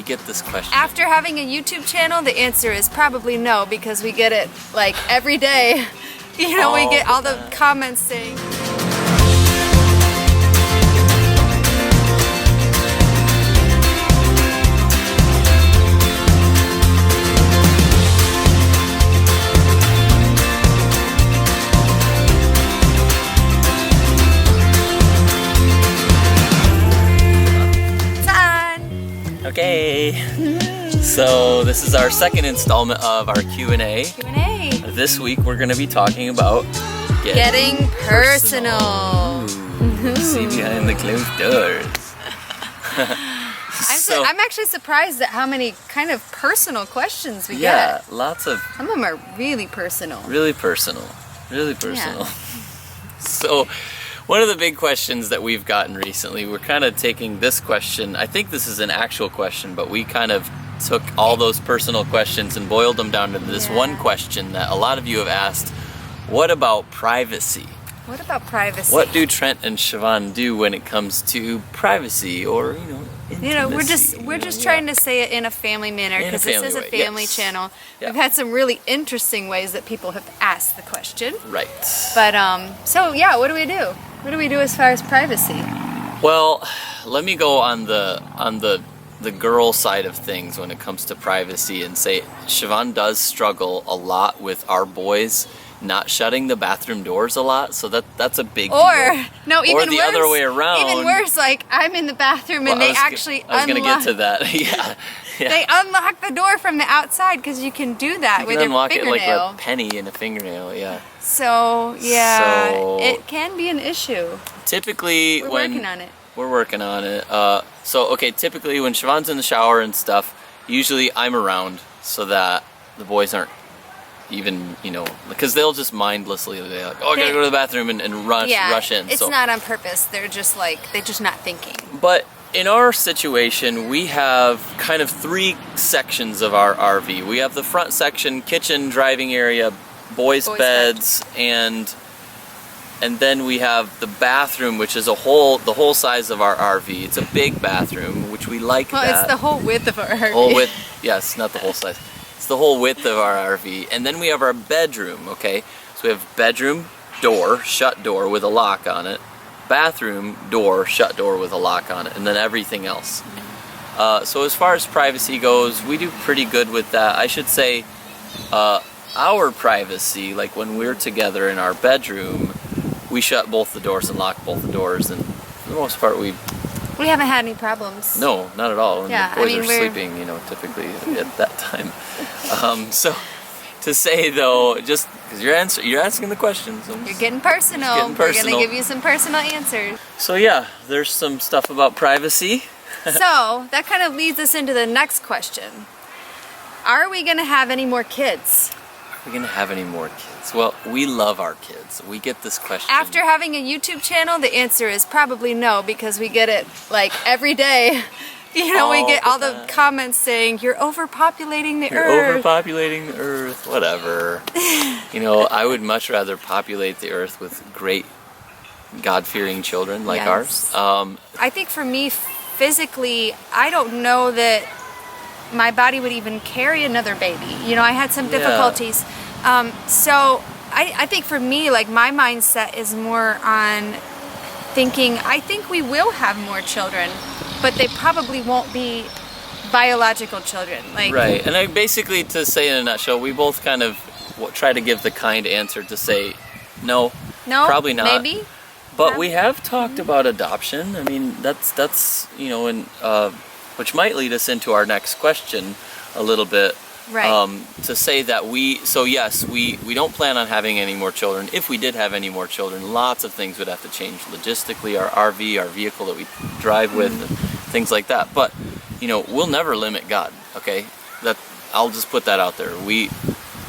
get this question. After having a YouTube channel, the answer is probably no, because we get it like every day. You know, we get all the comments saying. Okay, so this is our second installment of our Q&A. This week we're going to be talking about getting personal. See behind the closed doors. I'm actually surprised at how many kind of personal questions we get. Yeah, lots of. Some of them are really personal. Really personal. Really personal. Yeah. So, one of the big questions that we've gotten recently, we're kind of taking this question, I think this is an actual question, but we kind of took all those personal questions and boiled them down to this one question that a lot of you have asked. What about privacy? What about privacy? What do Trent and Siobhán do when it comes to privacy or, intimacy? We're just trying to say it in a family manner because this is a family channel. Yeah. We've had some really interesting ways that people have asked the question. Right. But so yeah, what do we do? What do we do as far as privacy? Well, let me go on the girl side of things when it comes to privacy and say Siobhán does struggle a lot with our boys not shutting the bathroom doors a lot, so that's a big deal. Or the worse, other way around. Even worse, like I'm in the bathroom and I was gonna get to that. Yeah. They unlock the door from the outside because you can do that with your fingernail. You can unlock it like a penny in a fingernail. Yeah. So it can be an issue. Typically, we're working on it. We're working on it. Typically when Siobhán's in the shower and stuff, usually I'm around so that the boys aren't even, because they'll just mindlessly, they're like, I gotta go to the bathroom and rush in. It's not on purpose. They're just not thinking. But in our situation, we have kind of three sections of our RV. We have the front section, kitchen, driving area, boys' beds, and then we have the bathroom, which is the whole size of our RV. It's a big bathroom, which we like. Well, it's the whole width of our RV. Whole width, yes, not the whole size. It's the whole width of our RV. And then we have our bedroom, okay? So we have bedroom door, shut door with a lock on it. Bathroom door, shut door with a lock on it. And then everything else. So as far as privacy goes, we do pretty good with that. I should say our privacy, like when we're together in our bedroom, we shut both the doors and lock both the doors. And for the most part, we haven't had any problems. No, not at all. When the boys are sleeping, typically at that time. So to say though, just because you're asking the questions, so you're getting personal. We're gonna give you some personal answers. So yeah, there's some stuff about privacy. So that kind of leads us into the next question. Are we gonna have any more kids? Are we gonna have any more kids? Well, we love our kids. We get this question. After having a YouTube channel, the answer is probably no, because we get it like every day. We get all the comments saying, you're overpopulating the earth. You're overpopulating the earth, whatever. I would much rather populate the earth with great God-fearing children like ours. I think for me, physically, I don't know that my body would even carry another baby. I had some difficulties. So I think for me, like my mindset is more on thinking, I think we will have more children, but they probably won't be biological children. Right, and basically to say in a nutshell, we both kind of try to give the kind answer to say, no, probably not. Maybe. But we have talked about adoption. I mean, that's which might lead us into our next question a little bit. Right. To say that we don't plan on having any more children. If we did have any more children, lots of things would have to change logistically, our RV, our vehicle that we drive with, and things like that. But, we'll never limit God, okay? I'll just put that out there. We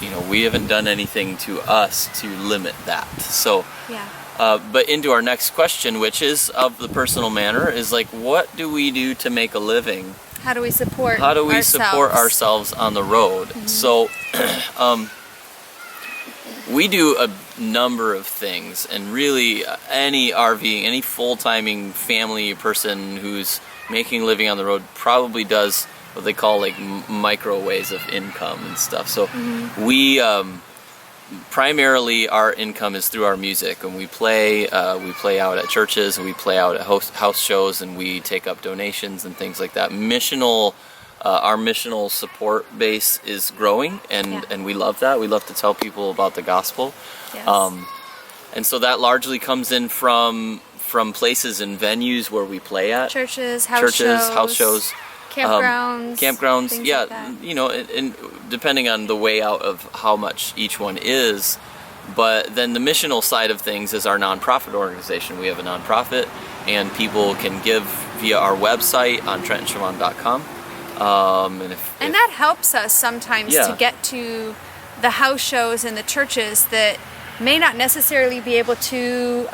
haven't done anything to us to limit that. So, but into our next question, which is of the personal manner, is like, what do we do to make a living? How do we support ourselves on the road? Mm-hmm. So we do a number of things, and really any full-timing family person who's making a living on the road probably does what they call like micro ways of income and stuff. So we primarily our income is through our music, and we play out at churches, and we play out at house shows, and we take up donations and things like that. Our missional support base is growing, and we love that. We love to tell people about the gospel. Yes. And so that largely comes in from places and venues where we play at. Churches, house shows. Campgrounds. Yeah, like that. you know, and depending on the way out of how much each one is. But then the missional side of things is our nonprofit organization. We have a nonprofit, and people can give via our website on TrentandSiobhán.com. And that helps us sometimes Yeah. to get to the house shows and the churches that may not necessarily be able to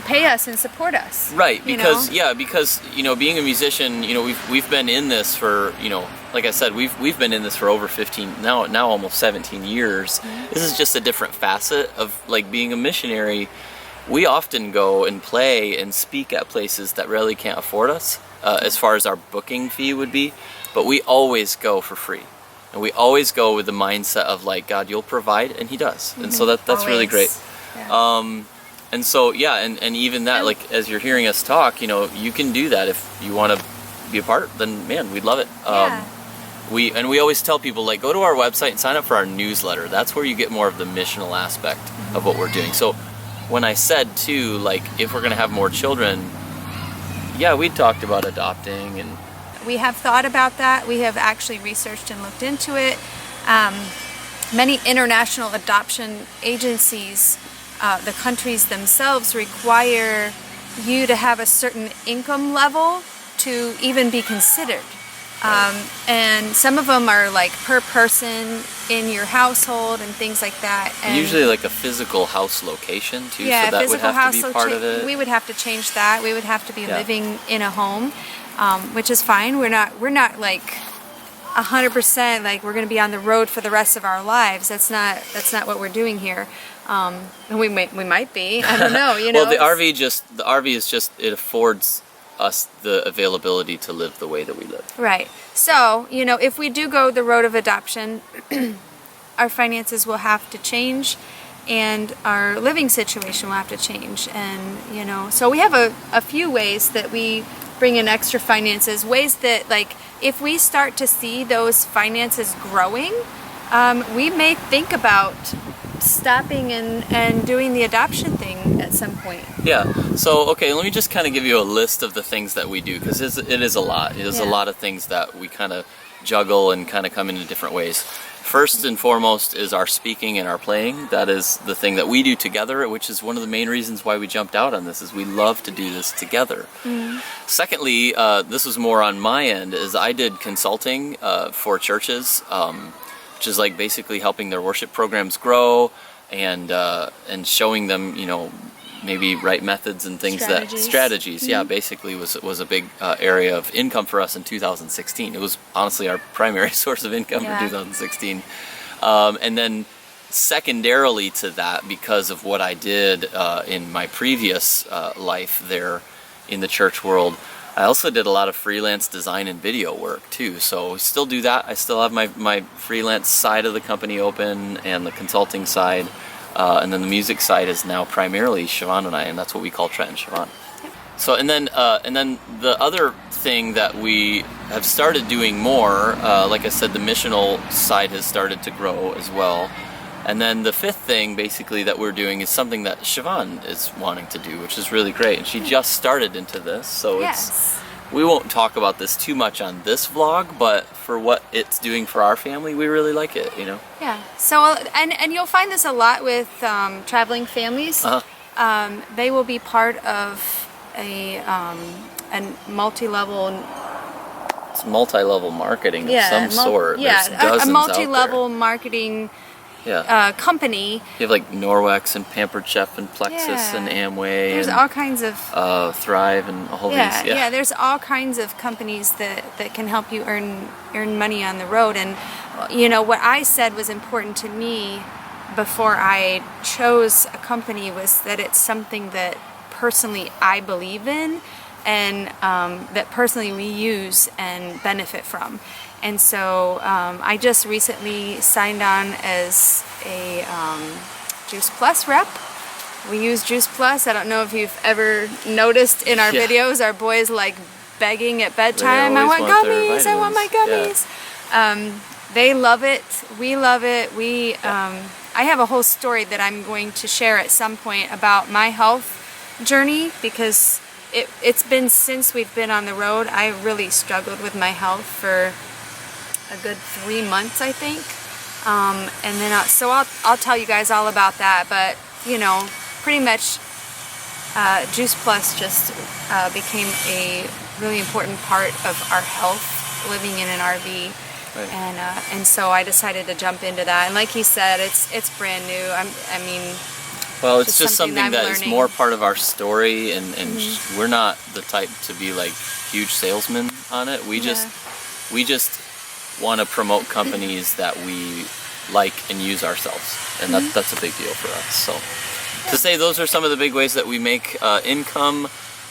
pay us and support us. Right, you because know? because you know, being a musician, you know, we've been in this for, you know, like I said, we've been in this for over 15, now almost 17 years. This is just a different facet of like being a missionary. We often go and play and speak at places that really can't afford us, as far as our booking fee would be, but we always go for free. And we always go with the mindset of like, God, you'll provide, and He does. And so that's really great. Yeah. And so, yeah, and even that, like, as you're hearing us talk, you know, you can do that. If you want to be a part, then man, we'd love it. We always tell people, like, go to our website and sign up for our newsletter. That's where you get more of the missional aspect of what we're doing. So when I said too, like, if we're going to have more children, yeah, we talked about adopting, and We have thought about that. We have actually researched and looked into it. Many international adoption agencies, the countries themselves require you to have a certain income level to even be considered. And some of them are like per person in your household and things like that. And usually like a physical house location too, yeah, so that would physical have to be house part of it. We would have to change that. We would have to be living in a home, which is fine. We're not like 100% like we're going to be on the road for the rest of our lives. That's not what we're doing here. And we might be. I don't know. You know. Well, the RV is just it affords us the availability to live the way that we live. Right. So, you know, if we do go the road of adoption, our finances will have to change, and our living situation will have to change. And, you know, so we have a few ways that we bring in extra finances, ways that, like, if we start to see those finances growing, we may think about stopping and doing the adoption thing at some point. Yeah. So, okay, let me just kind of give you a list of the things that we do, because it is a lot. It is a lot of things that we kind of juggle and kind of come into different ways. First and foremost is our speaking and our playing. That is the thing that we do together, which is one of the main reasons why we jumped out on this, is we love to do this together. Secondly, this was more on my end, is I did consulting for churches, which is like basically helping their worship programs grow and showing them, you know, maybe right methods and things strategies. Yeah, basically was a big area of income for us in 2016. It was honestly our primary source of income for 2016. And then secondarily to that, because of what I did in my previous life there in the church world, I also did a lot of freelance design and video work too. So I still do that. I still have my freelance side of the company open and the consulting side. And then the music side is now primarily Siobhán and I, and that's what we call Trent and Siobhán. So and then the other thing that we have started doing more, like I said, the missional side has started to grow as well. And then the fifth thing basically that we're doing is something that Siobhán is wanting to do, which is really great. And she just started into this, so we won't talk about this too much on this vlog, but for what it's doing for our family, we really like it, you know? Yeah. So, and you'll find this a lot with traveling families. They will be part of a multi-level... It's multi-level marketing of some sort. There's dozens a multi-level out there. marketing company. You have like Norwex and Pampered Chef and Plexus and Amway. There's and all kinds of Thrive and all these. Yeah, there's all kinds of companies that can help you earn money on the road. And you know what I said was important to me before I chose a company was that it's something that personally I believe in, and that personally we use and benefit from. And so I just recently signed on as a Juice Plus rep. We use Juice Plus. I don't know if you've ever noticed in our videos, our boys like begging at bedtime, I want gummies, I want my gummies. They love it. We love it. I have a whole story that I'm going to share at some point about my health journey, because it's been since we've been on the road. I really struggled with my health for a good 3 months, I think. And then I'll tell you guys all about that. But you know, pretty much Juice Plus just became a really important part of our health living in an RV. Right. And so I decided to jump into that. And like he said, it's brand new. I mean, well, it's just something that is more part of our story, and we're not the type to be like huge salesmen on it. We just want to promote companies that we like and use ourselves, and that's a big deal for us. So to say those are some of the big ways that we make income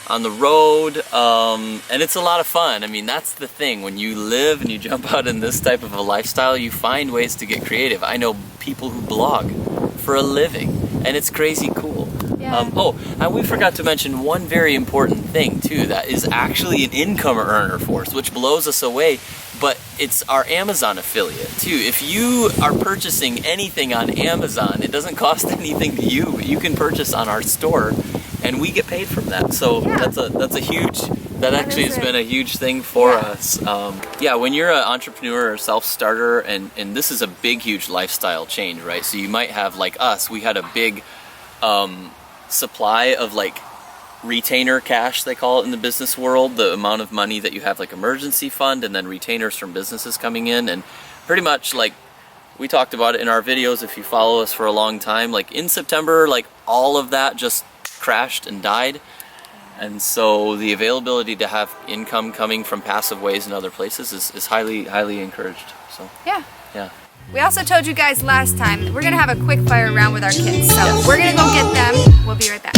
on the road, and it's a lot of fun. I mean, that's the thing. When you live and you jump out in this type of a lifestyle, you find ways to get creative. I know people who blog for a living, and it's crazy cool. Yeah. Oh, and we forgot to mention one very important thing too, that is actually an income earner for us, which blows us away, but it's our Amazon affiliate too. If you are purchasing anything on Amazon, it doesn't cost anything to you, but you can purchase on our store, and we get paid from that. So that's a huge, that actually has been a huge thing for us. When you're an entrepreneur or self-starter, and this is a big, huge lifestyle change, right? So you might have, like us, we had a big supply of like retainer cash, they call it in the business world, the amount of money that you have, like emergency fund, and then retainers from businesses coming in. And pretty much, like we talked about it in our videos, if you follow us for a long time, like in September, like all of that just crashed and died. And so the availability to have income coming from passive ways in other places is highly encouraged. So yeah. We also told you guys last time that we're gonna have a quick fire round with our kids, so we're gonna go get them. We'll be right back.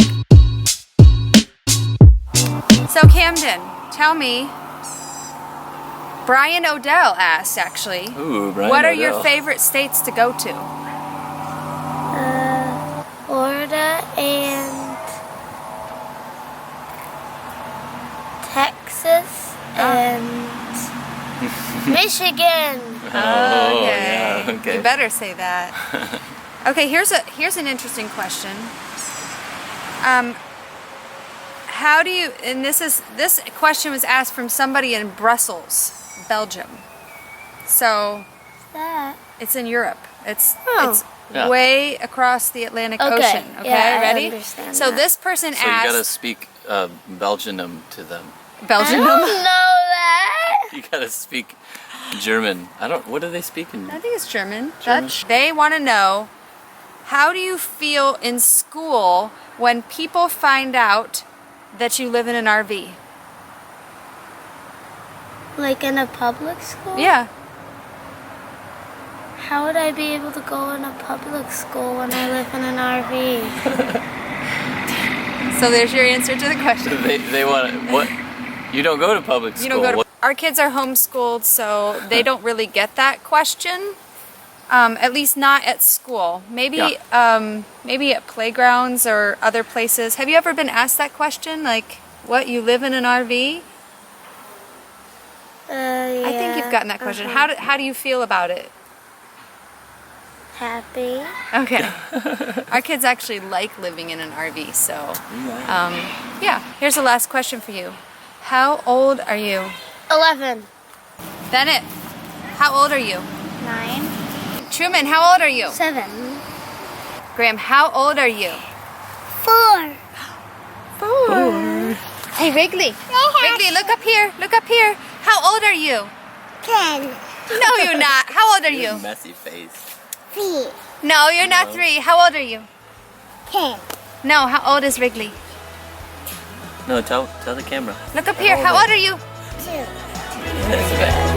So Camden, tell me, Brian Odell asked actually, what are your favorite states to go to? Florida and Texas and Michigan. Okay. You better say that. Okay, here's an interesting question. How do you, and this question was asked from somebody in Brussels, Belgium. So it's in Europe. It's way across the Atlantic Ocean. Okay, ready? I understand so this person asked. So you gotta speak Belgianum to them. Belgianum? I don't know that. You gotta speak German. What do they speak in? I think it's German. Dutch. They want to know, how do you feel in school when people find out that you live in an RV? Like in a public school? Yeah. How would I be able to go in a public school when I live in an RV? So there's your answer to the question. They want what? You don't go to public school. You don't go to. Our kids are homeschooled, so they don't really get that question. At least not at school. Maybe maybe at playgrounds or other places. Have you ever been asked that question? Like, what, you live in an RV? Yeah. I think you've gotten that question. How do you feel about it? Happy. Okay. Our kids actually like living in an RV, so yeah. Here's the last question for you. How old are you? 11. Bennett, how old are you? 9. Truman, how old are you? 7. Graham, how old are you? 4. 4. Hey, Wrigley. Wrigley, look up here. Look up here. How old are you? 10. No, you're not. How old are you? Messy face. 3. No, you're not 3. How old are you? 10. No, how old is Wrigley? No, tell the camera. Look up here. How old are you? 2. That's bad.